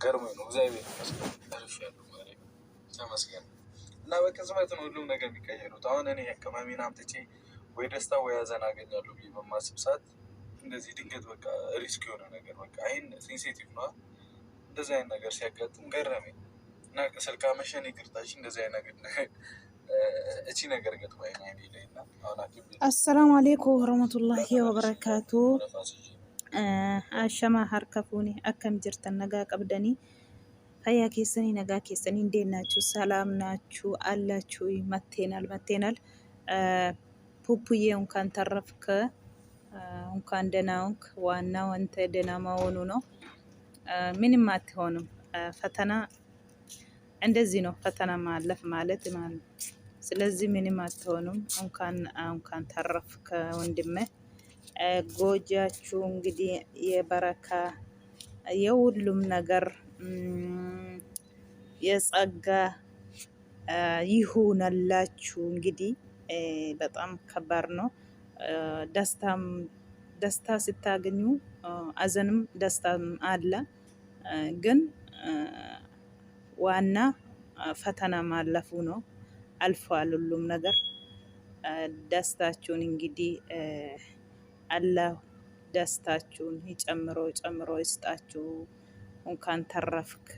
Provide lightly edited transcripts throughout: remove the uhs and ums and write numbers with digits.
ገርሞኝ ነው እግዚአብሔር ይመስገን ተርፌያለሁ ማለት ነው። ተመስገን እና በቅጽበት ነው ሁሉም ነገር የሚቀየሩት። አሁን እኔ ህመሜን አምጥቼ ወይ ደስታ ወይ ሀዘን አገኛለሁ ብዬ በማስብ ሰዓት እንደዚህ ድንገት በቃ ሪስክ የሆነ ነገር በቃ አይን ሴንሲቲቭ ነው። እንደዚህ አይነት ነገር ሲያጋጥም ገረመኝ እና ስልክ አመሸን ይቅርታሽ እንደዚህ አይነት ነገር እቺ ነገር ገጥሞኝ ነው አይኔ ላይ እና አሁን አሰላሙ አለይኩም ወረህመቱላሂ ወበረካቱ አሸማ ሀርከፉኒ አከም ጅርተን ነጋ ቀብደኒ ፈያ ኬሰኒ ነጋ ኬሰኒ እንዴት ናችሁ? ሰላም ናችሁ አላችሁ? መቴናል ፑፑዬ እንኳን ተረፍከ፣ እንኳን ደህና ሆንክ። ዋናው አንተ ደህና መሆኑ ነው። ምንም አትሆንም። ፈተና እንደዚህ ነው። ፈተና ማለፍ ማለት ማለት ስለዚህ ምንም አትሆኑም። እንኳን ተረፍከ ወንድሜ። ጎጃችሁ እንግዲህ የበረካ የሁሉም ነገር የጸጋ ይሁንላችሁ። እንግዲህ በጣም ከባድ ነው። ደስታ ስታገኙ አዘንም ደስታም አለ። ግን ዋና ፈተና ማለፉ ነው። አልፏል ሁሉም ነገር። ደስታችሁን እንግዲህ አላህ ደስታችሁን ጨምሮ ይስጣችሁ። እንኳን ተረፍክ።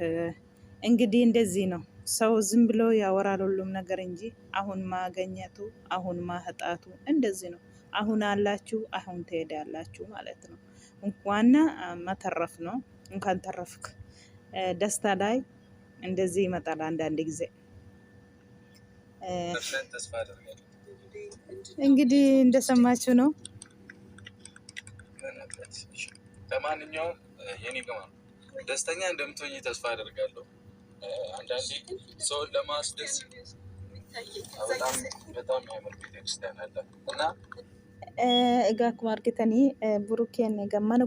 እንግዲህ እንደዚህ ነው። ሰው ዝም ብሎ ያወራል ሁሉም ነገር እንጂ አሁን ማገኘቱ አሁን ማህጣቱ እንደዚህ ነው። አሁን አላችሁ፣ አሁን ትሄዳላችሁ ማለት ነው። ዋና መተረፍ ነው። እንኳን ተረፍክ። ደስታ ላይ እንደዚህ ይመጣል አንዳንድ ጊዜ። እንግዲህ እንደሰማችሁ ነው። ለማንኛውም የኔ ቅመም ደስተኛ እንደምትሆኝ ተስፋ አደርጋለሁ። አንዳንዴ ሰውን ለማስደስ በጣም የሚያምር ቤተክርስቲያን አለ እና እጋክ ማርኬተኒ ቡሩኬን ገመነ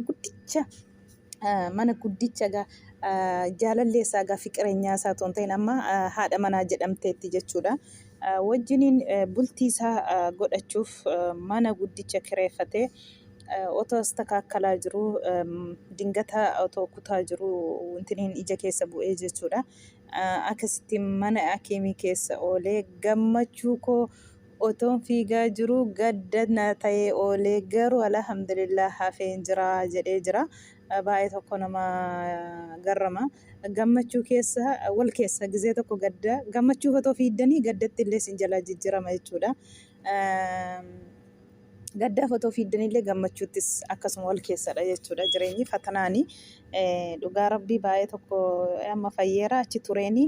ጉዲቻ ጋ ጃለሌሳ ጋ ፍቅረኛ ሳቶንተን አማ ሀደ መና ጀደምቴቲ ጀቹudha wajjiniin bultii isaa godhachuuf mana guddicha kireeffatee otoo istakakkalaa jiru dingata otoo kutaa jiru wantiniin ija keessa bu'ee jechuudha. Akkasitti mana hakiimii keessa oolee gammachuu koo otoon fiigaa jiru gaddana ta'ee oolee garuu alhamdulillah hafeen jira jedhee jira. Baay'ee tokko nama garrama. Gammachuu keessa wal keessa gizee tokko gadda gammachuu otoo fiiddanii gaddatti illee sin jalaa jijjiirama jechuudha. Gaddaaf otoo fiiddanii illee gammachuuttis akkasuma wal keessadha jechuudha. Jireenyi fatanaani dhugaa rabbii baay'ee tokko amma fayyeera achi tureeni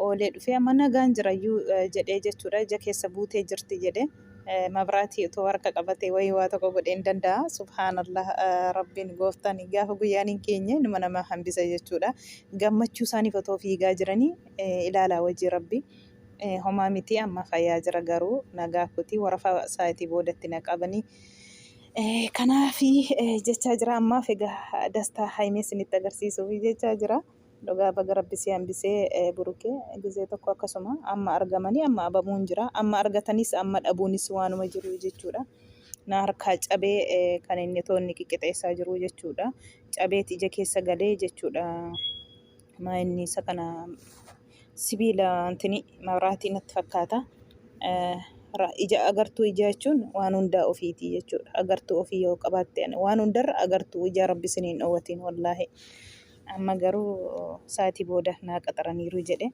oolee dhufee amma nagaan jirayyuu jedhee jechuudha. Ija keessa buutee jirti jedhee mabraatii otoo harka qabatee wayii waa tokko godhee hin danda'a. Subhaanallah, rabbiin gooftaan gaafa guyyaan hin keenye numa nama hambisa jechuudha. Gammachuu isaaniif otoo fiigaa jiranii ilaalaa wajji rabbi. Homaa miti amma fayyaa jira garuu nagaa kuti warafa isaatii boodatti naqabanii. Kanaafi jechaa jira ammaaf egaa dastaa haimee isinitti agarsiisuuf jechaa jira. Dhugaa baga rabbisee hambisee burukee gizee tokko akkasuma amma argamanii amma abamuun jira. Amma argatanis amma dhabuunis waanuma jiru jechuudha. Na harkaa cabee kan inni toonni qiqqixeessaa jiru jechuudha. Cabeeti ija keessa galee jechuudha. Maa inni isa kana sibiila antini mabraatii natti fakkaata. Ija agartuu ija jechuun waan hundaa ofiiti jechuudha. Agartuu ofii yoo qabaatte waan hundarra agartuu ija rabbi isiniin dhoowwatiin wallaahi. Amma garuu saatii booda naa qaxaraniiru jedhe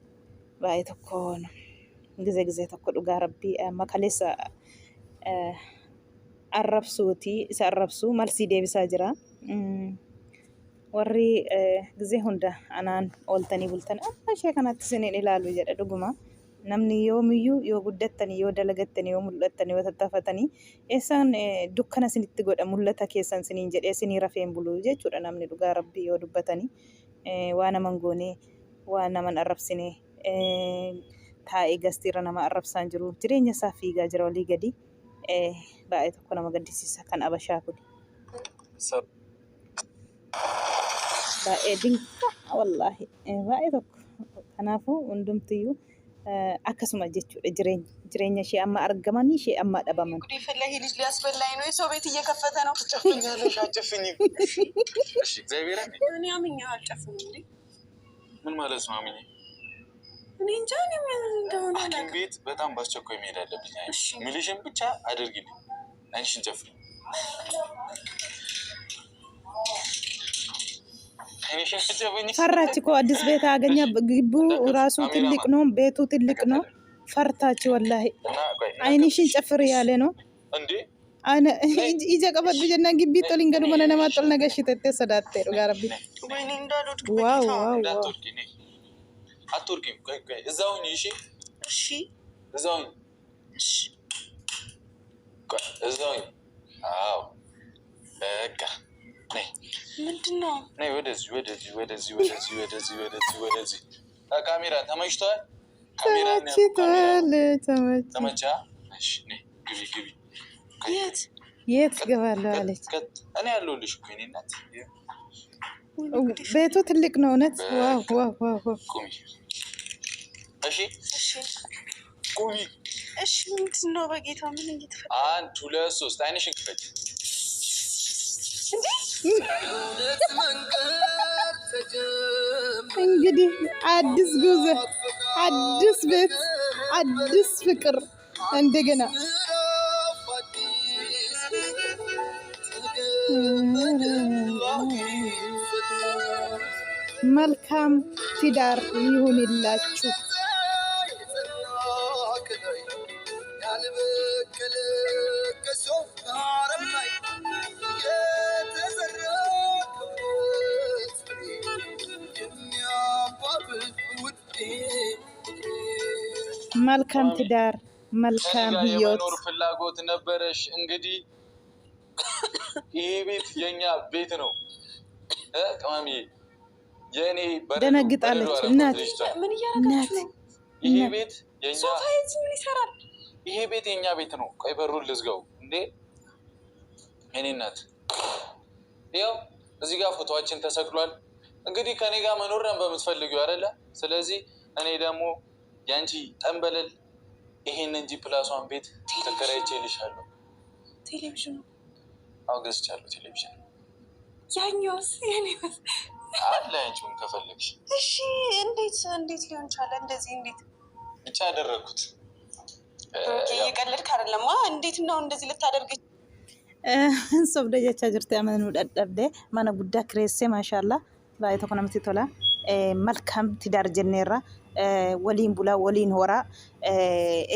baay'ee tokko gizee tokko dhugaa rabbii amma kaleessa arrabsuuti isa arrabsuu marsii deebisaa jira. Warri gizee hunda anaan ooltanii bultan amma ishee kanatti isiniin ilaalu jedha. Dhuguma namni yoomiyyuu yoo guddattanii yoo dalagattanii yoo mul'attanii yoo tattaafatanii eessaan dukkana isinitti godha mul'ata keessan isiniin jedhee isinii rafeen bulu jechuudha. Namni dhugaa rabbii yoo dubbatanii waan naman goonee waan naman arrabsine taa'ee gastiirra nama arrabsaan jiru jireenya isaa fiigaa jira walii gadi. Baay'ee tokko nama gaddisiisa kan abashaa kun. Baay'ee dinqa wallaahi baay'ee tokko. Kanaafuu hundumtiyyuu akkasuma jechuudha jireenya ishee amma argamanii ishee amma dhabaman. ጉዲ ፈላሂ ልጅ ሊያስበላኝ ነው። የሰው ቤት እየከፈተ ነው። ትጨፍኛለሽ? አጨፍኝ። እሺ እግዚአብሔር እኔ አምኜው አልጨፍንም እንዴ ምን ማለት ነው አሚኔ? እኔ እንጃ ምን እንደሆነ ሐኪም ቤት በጣም ባስቸኳይ መሄድ አለብኝ። ሚልሽን ብቻ አድርጊልኝ። አይንሽን ጨፍኝ። ፈራች እኮ አዲስ ቤት አገኘ። ግቢው ራሱ ትልቅ ነው፣ ቤቱ ትልቅ ነው። ፈርታች ወላሂ። አይንሽን ጨፍር ያለ ነው እንዴ? አነ ኢጀ ቀበድ ጀና ግቢ ጦሊን ገዱ መነ ነማ ጦል ነገሽ ተተ ሰዳተ ጋርቢ ወይኔ እንዳልወድቅ ዋው በጌታ ዋው እንዳትወርቂ ነኝ። አትወርቂም። ቆይ ቆይ እዛው ነኝ። እሺ እሺ እዛው ነኝ። እሺ ቆይ እዛው ነኝ። አዎ በቃ ነይ። ምንድን ነው? ነይ ወደዚህ ወደዚህ ወደዚህ ወደዚህ ወደዚህ ወደዚህ ወደዚህ። ካሜራ ተመችቷል? ካሜራ ተመቻ? እሺ ነይ ግቢ ግቢ። የት የት ገባለሁ አለች። እኔ ያለሁልሽ እኮ የእኔ እናት። ቤቱ ትልቅ ነው እውነት። ዋው ዋው ዋው። ቁሚ እሺ እሺ ቁሚ እሺ። ምንድን ነው በጌታ ምን እየተፈጠረ? 1 2 3 አይንሽን ክፈች። እንግዲህ አዲስ ጉዞ፣ አዲስ ቤት፣ አዲስ ፍቅር እንደገና መልካም ትዳር ይሁንላችሁ። መልካም ትዳር፣ መልካም ህይወት። የመኖር ፍላጎት ነበረሽ። እንግዲህ ይሄ ቤት የኛ ቤት ነው። ቅመሜ የኔ ደነግጣለች እናት። ምን እያደረጋችሁ ነው? ይሄ ቤት የኛ ሶፋ እዚህ ምን ይሰራል? ይሄ ቤት የኛ ቤት ነው። ቆይ በሩን ልዝጋው እንዴ? የኔ እናት ያው እዚህ ጋር ፎቶዋችን ተሰቅሏል። እንግዲህ ከኔ ጋር መኖር ነው በምትፈልጊው አይደለ? ስለዚህ እኔ ደግሞ ያንቺ ጠንበለል ይሄንን እንጂ ፕላሷን ቤት ተከራይቼልሻለሁ። ቴሌቪዥኑ ገዝቻለሁ። ቴሌቪዥን ያኛውስ የኔ አለ አንቺም ከፈለግሽ። እሺ እንዴት ሊሆን ቻለ? እንደዚህ እንዴት ብቻ አደረኩት። እየቀለድክ አይደለማ? እንዴት ነው እንደዚህ ልታደርግ? ሶብደ ጀቻ ጅርቴ አመኑ ደደብደ ማነ ጉዳ ክሬሴ ማሻላ ባይ ተኮነምቲ ቶላ መልካም ትዳር ጀኔራ ወሊን ቡላ ወሊን ሆራ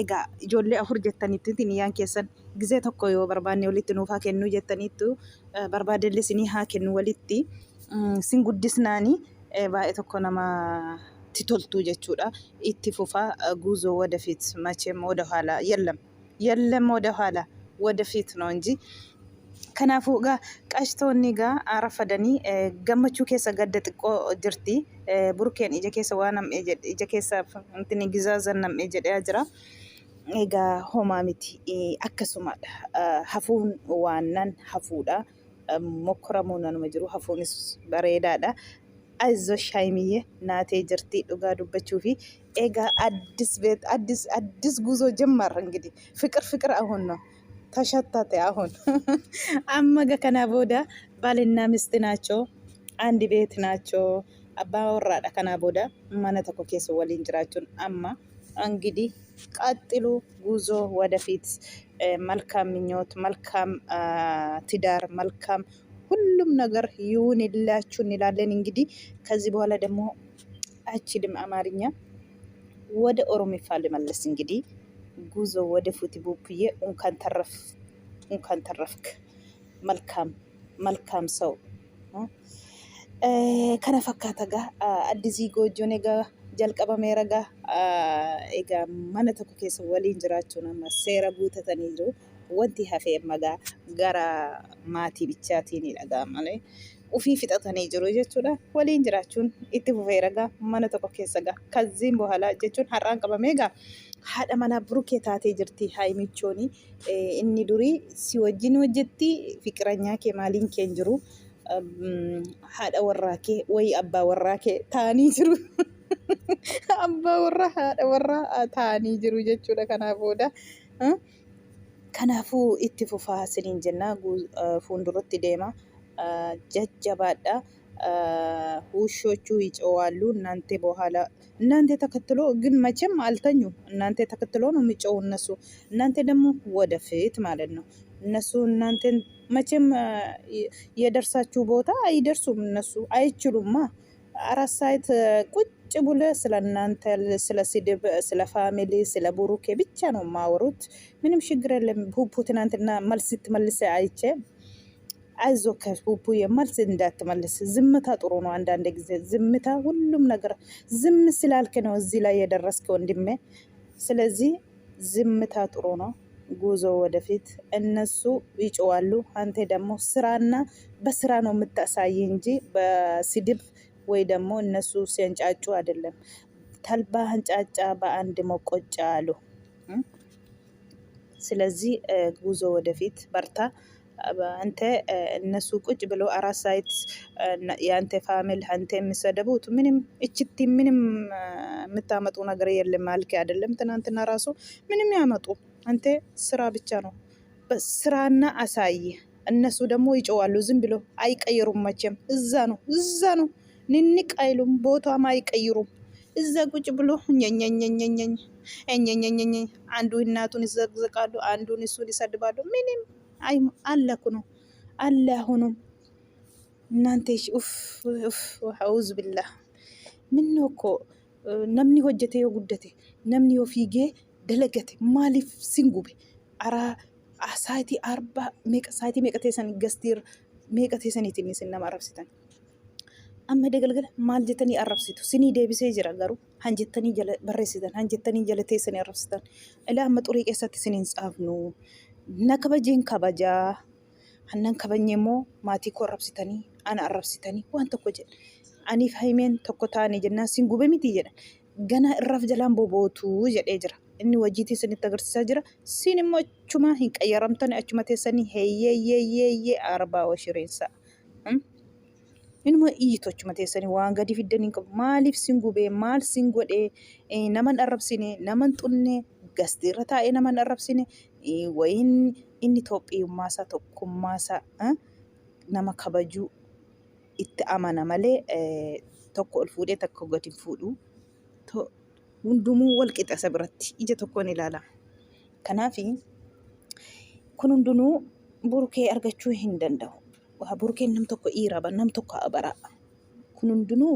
ኤጋ ijoollee afur jettanitti niyyaan keessan gisee tokko yoo barbaanne walitti nuuf haa kennu jettaniittu barbaadellee isinii haa kennu walitti sin guddisnaani baay'ee tokko namatti toltu jechuudha. Itti fufaa guuzoo ወደፊት መቼም ወደ ኋላ የለም ወደ ኋላ ወደፊት ነው እንጂ kanaafuu egaa qashtoonni egaa arafadanii gammachuu keessa gadda xiqqoo jirti. Burkeen ija keessa waan nam'ee jedhe ija keessa intini gizaazan nam'ee jedhee jira. Egaa homaa miti akkasumadha. Hafuun waannan hafuudha. Mokkoramuun anuma jiru hafuunis bareedaadha. Aizosh haimiyyee naatee jirti dhugaa dubbachuu fi egaa addis ጉዞ ጀመር እንግዲህ ፍቅር አሁን ነው ተሸታተ አሁን አመገ ከና ቦዳ ባልና ሚስት ናቸው። አንድ ቤት ናቸው። አባወራዳ ከና ቦዳ ማነ ተኮ ኬስ ወሊን ጅራቹን አማ እንግዲህ ቀጥሉ ጉዞ ወደፊት። መልካም ምኞት፣ መልካም ትዳር፣ መልካም ሁሉም ነገር ይሁንላችሁ እንላለን። እንግዲህ ከዚህ በኋላ ደግሞ አችልም አማርኛ ወደ ኦሮሚፋ ልመለስ። እንግዲህ ጉዞ ወደ ፉቲ ቡብዬ እንኳን ተረፍክ መልካም ሰው ከነ ፈካተ ጋ አዲስ ጎጆን ጋ jalqabameera gaa egaa mana tokko keessa waliin jiraachuun amma seera guutatanii jiru. Wanti hafee amma gaa gara maatii bichaatiinidha gaa malee ufii fixatanii jiru jechuudha. Waliin jiraachuun itti fufeera gaa mana tokko keessa gaa kaziin bohaala jechuun har'aan qabamee gaa haadha manaa burukee taatee jirti haayimichooni. Inni durii si wajjin hojjetti fiqiranyaa kee maaliin kee hin jiru haadha warraa kee wayii abbaa warraa kee taa'anii jiru. Abbaa warraa haadha warraa taa'anii jiru jechuudha. Kanaaf booda kanaafuu itti fufaa isiniin jenna. Fuulduratti deema jajjabaadha. ውሾቹ ይጮዋሉ። እናንተ ተከትሎ ግን መቼም አልተኙም። እናንተ ተከትሎ ነው የሚጮው እነሱ። እናንተ ደግሞ ወደፊት ማለት ነው። እነሱ እናንተን መቼም የደርሳችሁ ቦታ አይደርሱም። እነሱ አይችሉማ። 4 ሰዓት ቁጭ ብለ ስለ እናንተ፣ ስለ ስድብ፣ ስለ ፋሚሊ፣ ስለ ቡሩኬ ብቻ ነው ማወሩት። ምንም ችግር የለም። ቡቡ ትናንትና መልስ ስትመልስ አይቼ አይዞ ከቡቡ የመልስ እንዳትመልስ። ዝምታ ጥሩ ነው። አንዳንድ ጊዜ ዝምታ፣ ሁሉም ነገር ዝም ስላልክ ነው እዚህ ላይ የደረስክ ወንድሜ። ስለዚህ ዝምታ ጥሩ ነው። ጉዞ ወደፊት። እነሱ ይጮዋሉ፣ አንተ ደግሞ ስራና በስራ ነው የምታሳይ እንጂ በስድብ ወይ ደግሞ እነሱ ሲያንጫጩ አይደለም። ተልባ አንጫጫ በአንድ መቆጫ አሉ። ስለዚህ ጉዞ ወደፊት፣ በርታ አንተ። እነሱ ቁጭ ብሎ 4 ሰዓት የአንተ ፋሚል አንተ የሚሰደቡት ምንም እችቲ ምንም የምታመጡ ነገር የለም አልክ አይደለም? ትናንትና ራሱ ምንም ያመጡ አንተ ስራ ብቻ ነው ስራና አሳይ። እነሱ ደግሞ ይጮዋሉ፣ ዝም ብሎ አይቀይሩም። መቼም እዛ ነው ንንቅ አይሉም፣ ቦታም አይቀይሩም። እዛ ቁጭ ብሎ ኘኘኘኘኘኘኘኘኘ አንዱ እናቱን ይዘቅዘቃሉ፣ አንዱን እሱን ይሰድባሉ። ምንም አለኩ ነው አለ። አሁኑም እናንተ አውዝ ብላህ ምን ነው እኮ ነምኒ ሆጀቴ ጉደቴ ነምኒ ፊጌ ደለገቴ ማሊፍ ሲንጉቤ አራ ሳይቲ 40 ሳይቲ ሜቀቴሰን ገስቲር ሜቀቴሰኒቲኒ ሲነማ አረብሲተን አመ ደገልገለ ማል ጀተኒ አረብሲቱ ሲኒ ዴቢሴ ጅራ ገሩ ሀንጀተኒ ጀለ በሬሲተን ሀንጀተኒ ጀለ ቴሰኒ አረብሲተን እላ መጡሪ ቀሰት ሲኒን ጻፍኑ ነከበጂን ከበጃ ሀነን ከበኘሞ ማቲ ኮ አረብሲተኒ አና አረብሲተኒ ዋን ተኮ ጀ አኒፍ ሃይሜን ተኮታኒ ጀና ሲንጉቤ ሚቲ ጀና ገና እረፍ ጀላን ቦቦቱ ጀዴ ጅራ inni wajjiti isinitti agarsiisaa jira. Isin immoo achuma hin qayyaramtan, achuma teessanii heeyyeeyyeeyyeeyyee 40 sa'a. Inuma iyyitu achuma teessanii waan gadi fiddan hin qabu. Maaliif sin gubee, maal sin godhee, naman arrabsine, naman xunne, gastiirra taa'ee naman arrabsine, wayin inni Itoophiyummaasaa tokkummaasaa nama kabajuu itti amana malee tokko ol fuudhee tokko gadi fuudhu. Hundumuu wal qixa isa biratti ija tokkoon ilaala. Kanaaf kun hundinuu burkee argachuu hin danda'u. Burkeen nam tokko dhiiraba, nam tokko abara. Kun hundinuu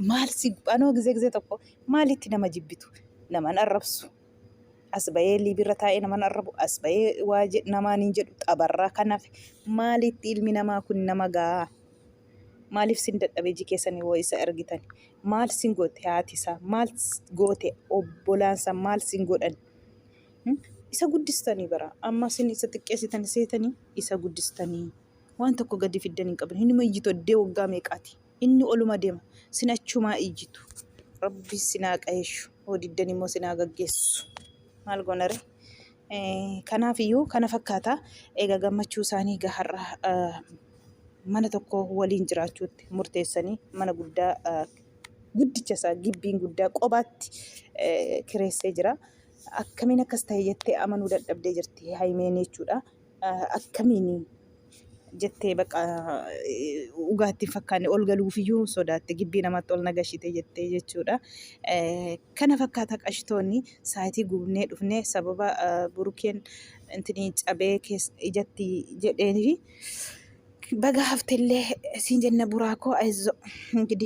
maal si anoo gizee tokko maalitti nama jibbitu, naman arrabsu. As bahee liibirra taa'ee naman arrabu, as bahee waa namaan hin jedhu xabarraa kanaaf maalitti ilmi namaa kun nama ga'a? Maaliif sin dadhabee iji keessanii waa isa argitan? Maal sin goote haati isaa? Maal goote obbolaan isaa? Maal sin godhan? Isa guddistanii bara. Amma sin isa xiqqeessitanii seetanii isa guddistanii waan tokko gadi fiddan hin qabne. Inni ijjitu oddee waggaa meeqaati? Inni oluma deema. Sin achumaa ijjitu. Rabbi sinaa qayeessu. Hodiddan immoo sinaa gaggeessu. Maal goonare? Kanaafiyyuu kana fakkaata. Egaa gammachuu isaanii gaharraa mana tokko waliin jiraachuutti murteessanii mana guddicha isaa gibbiin guddaa qobaatti kireessee jira. Akkamiin akkas ta'e jettee amanuu dadhabdee jirti Haimeen jechuudha. Akkamiin jettee baqa dhugaatti fakkaanne ol galuufiyyuu sodaatte gibbii namatti ol nagashite jettee jechuudha. Kana fakkaata qashitoonni saayitii gubnee dhufnee sababa burukeen intinii cabee ijatti jedheenifi baga haftellee siin jenna buraakoo aizo እንግዲህ